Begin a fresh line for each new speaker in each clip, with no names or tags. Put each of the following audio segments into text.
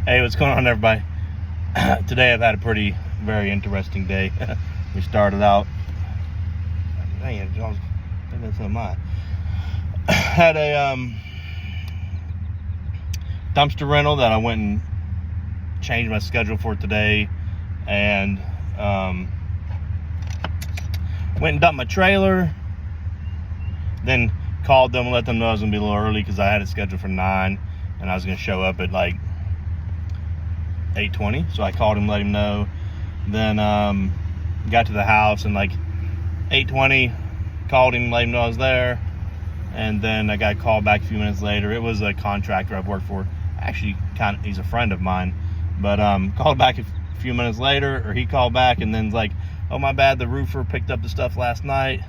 Hey, what's going on, everybody? Today I've had a very interesting day. We started out. Dang it, I think that's not mine. Had a dumpster rental that I went and changed my schedule for today, and went and dumped my trailer. Then called them and let them know I was gonna be a little early because I had it scheduled for 9, and I was gonna show up at like 8:20. So I called him, let him know. Then got to the house and like 8:20, called him, let him know I was there. And then I got called back a few minutes later. It was a contractor I've worked for. Actually, he's a friend of mine. But called back a few minutes later, or he called back, and then's like, oh, my bad, the roofer picked up the stuff last night.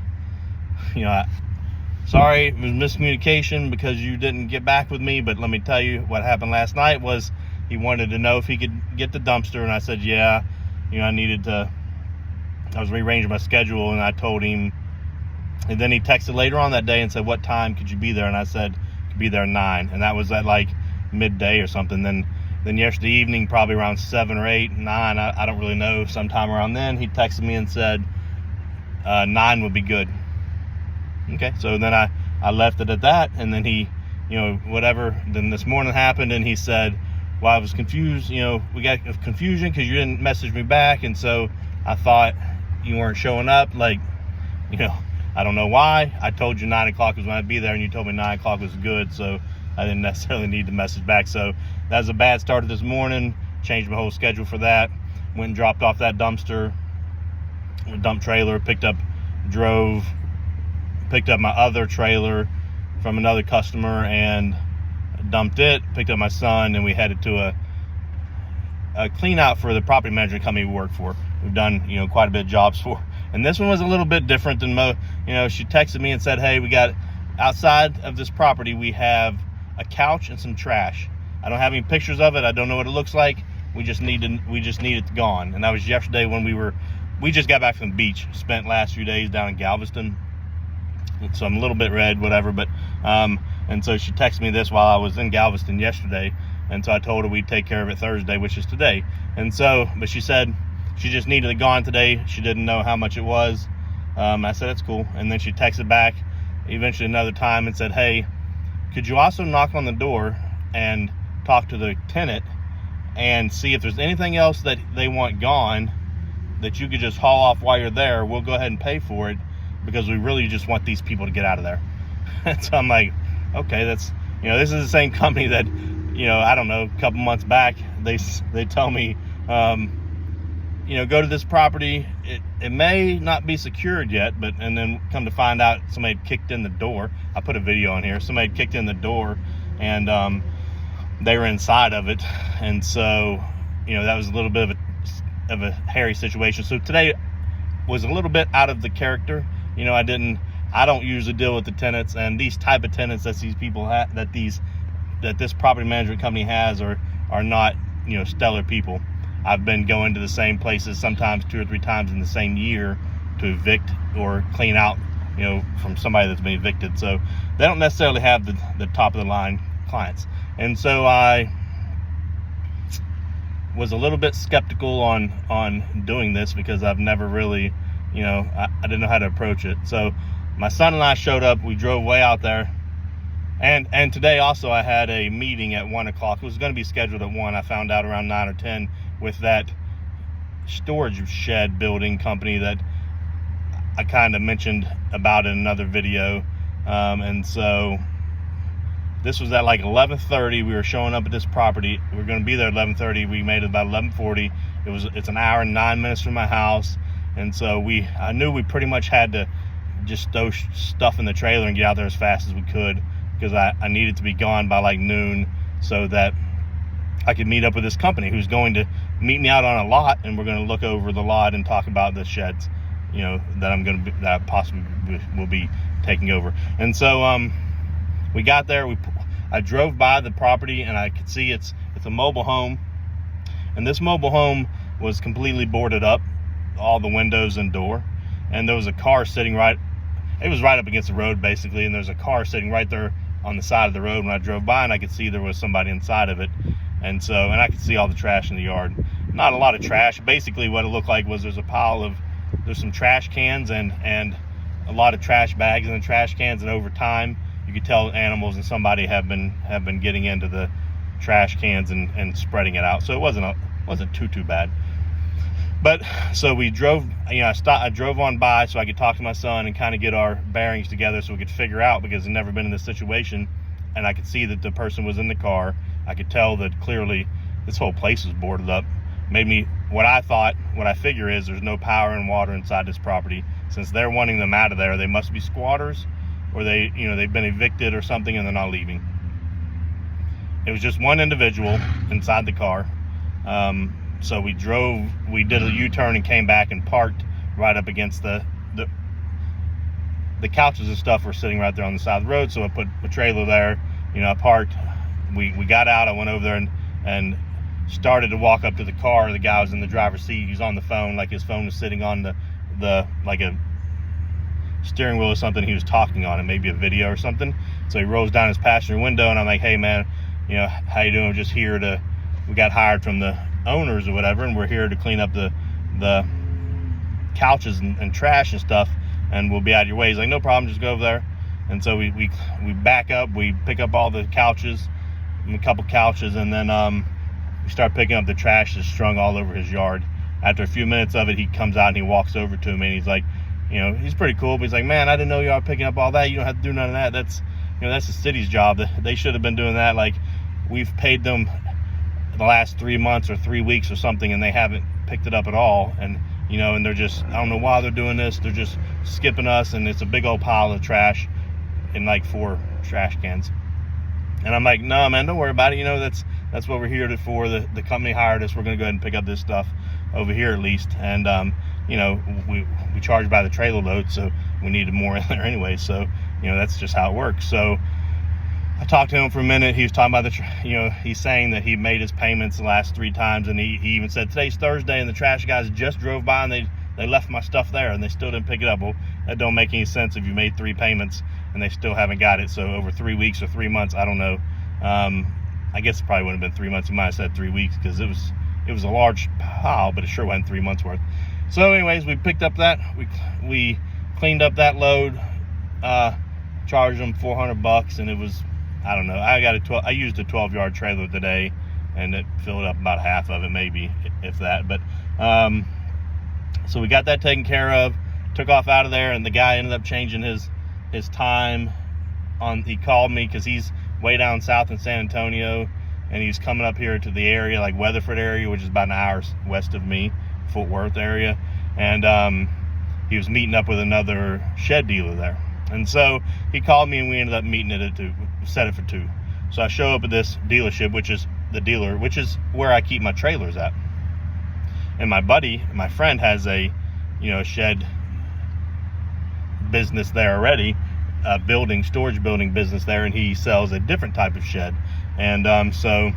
Sorry, it was miscommunication because you didn't get back with me, but let me tell you what happened last night was he wanted to know if he could get the dumpster, and I said, yeah, I was rearranging my schedule, and I told him, and then he texted later on that day and said, what time could you be there? And I said, could be there at 9, and that was at like midday or something. Then yesterday evening, probably around 7 or 8, 9, I don't really know, sometime around then, he texted me and said 9 would be good. Okay, so then I left it at that, and then he, whatever, then this morning happened, and he said, well, I was confused, we got confusion because you didn't message me back, and so I thought you weren't showing up, like, I don't know why. I told you 9 o'clock was when I'd be there, and you told me 9 o'clock was good, so I didn't necessarily need to message back. So that was a bad start this morning. Changed my whole schedule for that. Went and dropped off that dumpster, dump trailer, picked up my other trailer from another customer and dumped it, picked up my son, and we headed to a clean out for the property management company we work for. We've done, quite a bit of jobs for. And this one was a little bit different than she texted me and said, hey, we got outside of this property, we have a couch and some trash. I don't have any pictures of it. I don't know what it looks like. We just need it gone. And that was yesterday when we just got back from the beach. Spent last few days down in Galveston. So I'm a little bit red, whatever, but and so she texted me this while I was in Galveston yesterday, and so I told her we'd take care of it Thursday, which is today. And so, but she said she just needed it gone today. She didn't know how much it was. I said, that's cool. And then she texted back eventually another time and said, hey, could you also knock on the door and talk to the tenant and see if there's anything else that they want gone that you could just haul off while you're there. We'll go ahead and pay for it because we really just want these people to get out of there. And so I'm like, okay, that's, this is the same company that, I don't know, a couple months back, they tell me, go to this property. It may not be secured yet, and then come to find out somebody had kicked in the door. I put a video on here. Somebody had kicked in the door, and they were inside of it. And so, that was a little bit of a hairy situation. So today was a little bit out of the character. I don't usually deal with the tenants, and these type of tenants that these people have, that this property management company has are not, stellar people. I've been going to the same places sometimes 2 or 3 times in the same year to evict or clean out, from somebody that's been evicted. So they don't necessarily have the top of the line clients. And so I was a little bit skeptical on doing this because I've never really, I didn't know how to approach it. So my son and I showed up. We drove way out there. And today also I had a meeting at 1 o'clock. It was going to be scheduled at 1. I found out around 9 or 10 with that storage shed building company that I kind of mentioned about in another video. And so this was at like 11:30. We were showing up at this property. We were going to be there at 11:30. We made it about 11:40. It's an hour and 9 minutes from my house. And so I knew we pretty much had to just throw stuff in the trailer and get out there as fast as we could because I needed to be gone by like noon so that I could meet up with this company who's going to meet me out on a lot, and we're going to look over the lot and talk about the sheds, that I possibly will be taking over. And so we got there. I drove by the property, and I could see it's a mobile home, and this mobile home was completely boarded up, all the windows and door, and there was a car sitting it was right up against the road basically, and there's a car sitting right there on the side of the road when I drove by, and I could see there was somebody inside of it. And I could see all the trash in the yard. Not a lot of trash. Basically what it looked like was there's some trash cans and a lot of trash bags in the trash cans, and over time you could tell animals and somebody have been getting into the trash cans and spreading it out. So it wasn't too bad. But so we drove, I drove on by so I could talk to my son and kind of get our bearings together so we could figure out, because I'd never been in this situation, and I could see that the person was in the car. I could tell that clearly this whole place was boarded up. What I figure is there's no power and water inside this property. Since they're wanting them out of there, they must be squatters, or they've been evicted or something and they're not leaving. It was just one individual inside the car. So we did a U-turn and came back and parked right up against the couches and stuff were sitting right there on the side of the road. So I put a trailer there, I parked, we got out, I went over there and started to walk up to the car. The guy was in the driver's seat. He was on the phone, like his phone was sitting on the like a steering wheel or something. He was talking on it, maybe a video or something. So he rolls down his passenger window, and I'm like, hey man, how you doing? We're just here we got hired from the owners or whatever, and we're here to clean up the couches and trash and stuff, and we'll be out of your way. He's like, no problem, just go over there. And so we back up, we pick up all the couches, a couple couches, and then we start picking up the trash that's strung all over his yard. After a few minutes of it, he comes out and he walks over to me, and he's like, he's pretty cool, but he's like, man, I didn't know y'all were picking up all that. You don't have to do none of that. That's the city's job. They should have been doing that. Like, we've paid them the last 3 months or 3 weeks or something, and they haven't picked it up at all. And and they're just, I don't know why they're doing this. They're just skipping us, and it's a big old pile of trash in like 4 trash cans. And I'm like, no, man, don't worry about it. That's what we're here for. The company hired us. We're going to go ahead and pick up this stuff over here at least. And, we charge by the trailer load, so we needed more in there anyway. So, that's just how it works. So I talked to him for a minute. He was talking about he's saying that he made his payments the last 3 times. And he even said, today's Thursday and the trash guys just drove by and they left my stuff there and they still didn't pick it up. Well, that don't make any sense if you made 3 payments and they still haven't got it. So over 3 weeks or 3 months, I don't know. I guess it probably wouldn't have been 3 months. He might have said 3 weeks, because it was a large pile, but it sure wasn't 3 months worth. So anyways, we picked up that, we cleaned up that load, charged them $400, and it was, I don't know, I used a 12-yard trailer today, and it filled up about half of it, maybe, if that. But so we got that taken care of, took off out of there, and the guy ended up changing his time he called me because he's way down south in San Antonio, and he's coming up here to the area, like Weatherford area, which is about an hour west of me, Fort Worth area. And he was meeting up with another shed dealer there. And so he called me, and we ended up meeting at 2, set it for 2. So I show up at this dealership, which is where I keep my trailers at. And my friend has a shed business there already, a storage building business there, and he sells a different type of shed. And so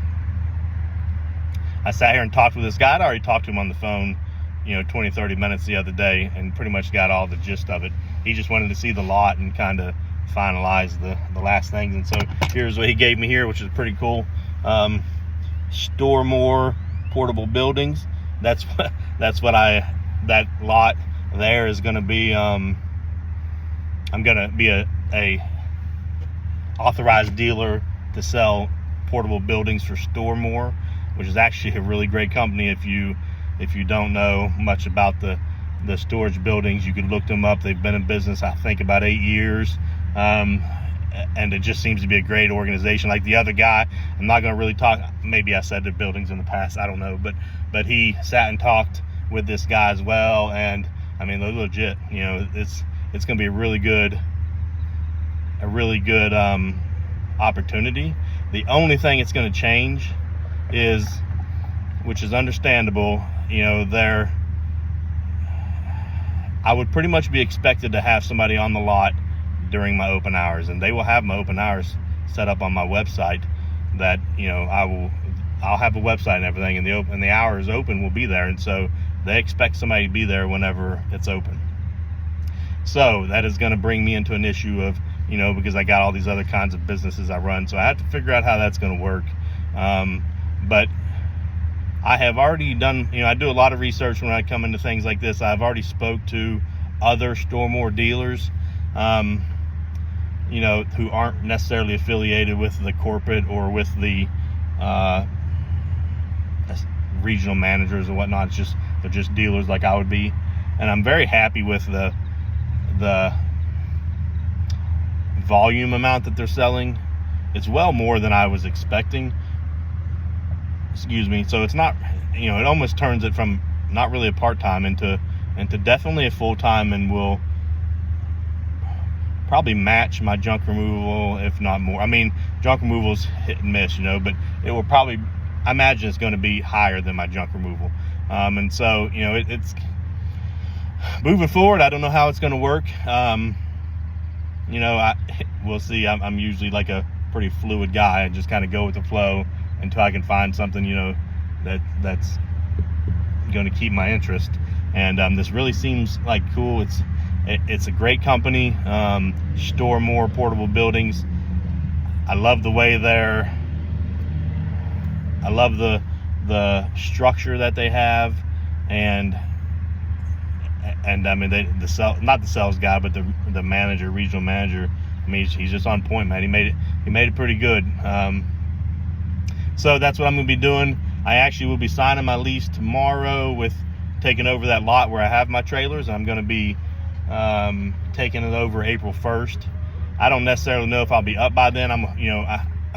I sat here and talked with this guy. I'd already talked to him on the phone 20-30 minutes the other day, and pretty much got all the gist of it. He just wanted to see the lot and kind of finalize the last things. And so here's what he gave me here, which is pretty cool. Store more portable buildings. That's what that lot there is going to be. I'm going to be a authorized dealer to sell portable buildings for Store More, which is actually a really great company. If you don't know much about the storage buildings, you could look them up. They've been in business, I think, about 8 years. And it just seems to be a great organization. Like the other guy, I'm not going to really talk, maybe I said their buildings in the past, I don't know, but he sat and talked with this guy as well, and I mean, they're legit. It's going to be a really good opportunity. The only thing it's going to change is, which is understandable, I would pretty much be expected to have somebody on the lot during my open hours, and they will have my open hours set up on my website. That I'll have a website and everything, and the hours open will be there, and so they expect somebody to be there whenever it's open. So that is going to bring me into an issue of because I got all these other kinds of businesses I run, so I have to figure out how that's going to work. But I have already done, I do a lot of research when I come into things like this. I've already spoke to other Stormore dealers, who aren't necessarily affiliated with the corporate or with the regional managers or whatnot. They're just dealers like I would be, and I'm very happy with the volume amount that they're selling. It's well more than I was expecting. Excuse me. So it's not, it almost turns it from not really a part-time into definitely a full-time, and will probably match my junk removal, if not more. I mean, junk removal's hit and miss, but it will probably, I imagine it's going to be higher than my junk removal. And so, it's moving forward. I don't know how it's going to work. We'll see. I'm usually like a pretty fluid guy and just kind of go with the flow until I can find something, that's going to keep my interest. And this really seems like cool. It's a great company. Stormore Portable Buildings. I love the way I love the structure that they have, and I mean, not the sales guy, but the manager, regional manager. I mean, he's just on point, man. He made it pretty good. So that's what I'm going to be doing. I actually will be signing my lease tomorrow, with taking over that lot where I have my trailers. I'm going to be taking it over April 1st. I don't necessarily know if I'll be up by then. I'm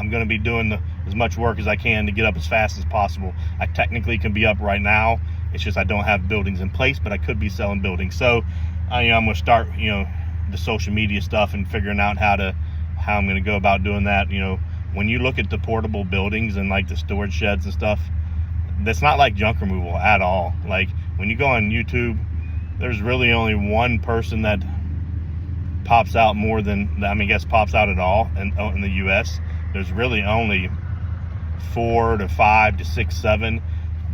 going to be doing as much work as I can to get up as fast as possible. I technically can be up right now. It's just I don't have buildings in place, but I could be selling buildings. So, I'm going to start, the social media stuff and figuring out how I'm going to go about doing that. When you look at the portable buildings and like the storage sheds and stuff, that's not like junk removal at all. Like when you go on YouTube, there's really only one person that pops out more than, I guess pops out at all in the US. There's really only 4 to 5 to 6, 7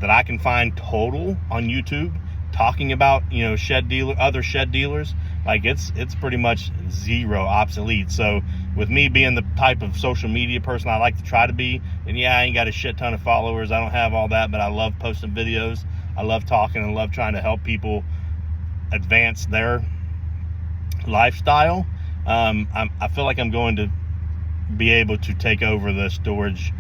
that I can find total on YouTube talking about, other shed dealers. Like it's pretty much zero, obsolete. So with me being the type of social media person I like to try to be, and I ain't got a shit ton of followers, I don't have all that, but I love posting videos. I love talking and love trying to help people advance their lifestyle. I feel like I'm going to be able to take over the storage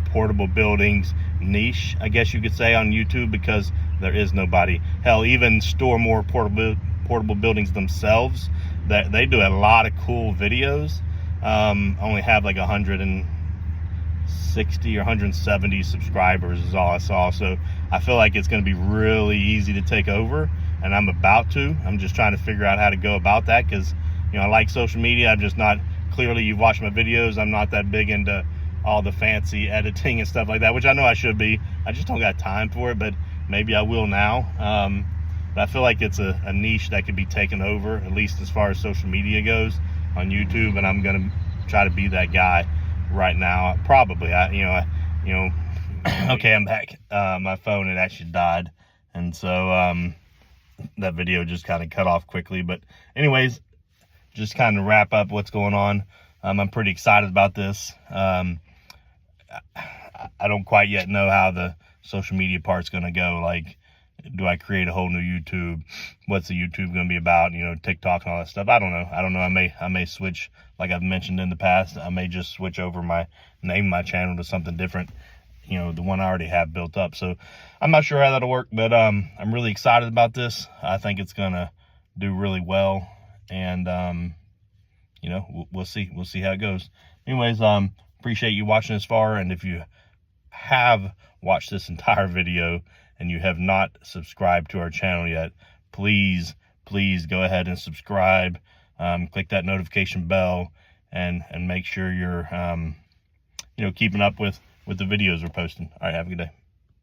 portable buildings niche, I guess you could say, on YouTube, because there is nobody. Hell, even Stormore portable buildings themselves, that they do a lot of cool videos. Only have like 160 or 170 subscribers is all I saw. So I feel like it's going to be really easy to take over, and I'm just trying to figure out how to go about that, because I like social media. I'm just not, clearly you've watched my videos, I'm not that big into all the fancy editing and stuff like that, which I know I should be. I just don't got time for it, but maybe I will now. But I feel like it's a niche that could be taken over, at least as far as social media goes on YouTube, and I'm gonna try to be that guy right now. Probably, okay, I'm back. My phone had actually died, and so that video just kind of cut off quickly. But anyways, just kind of wrap up what's going on. I'm pretty excited about this. I don't quite yet know how the social media part's going to go. Like, do I create a whole new YouTube? What's the YouTube going to be about? TikTok and all that stuff. I don't know. I may switch, like I've mentioned in the past. I may just switch over name my channel to something different, the one I already have built up. So I'm not sure how that'll work, but I'm really excited about this. I think it's going to do really well, and we'll see how it goes. Anyways, appreciate you watching this far, and if you have watched this entire video and you have not subscribed to our channel yet, please go ahead and subscribe. Click that notification bell, and make sure you're keeping up with the videos we're posting. All right, have a good day.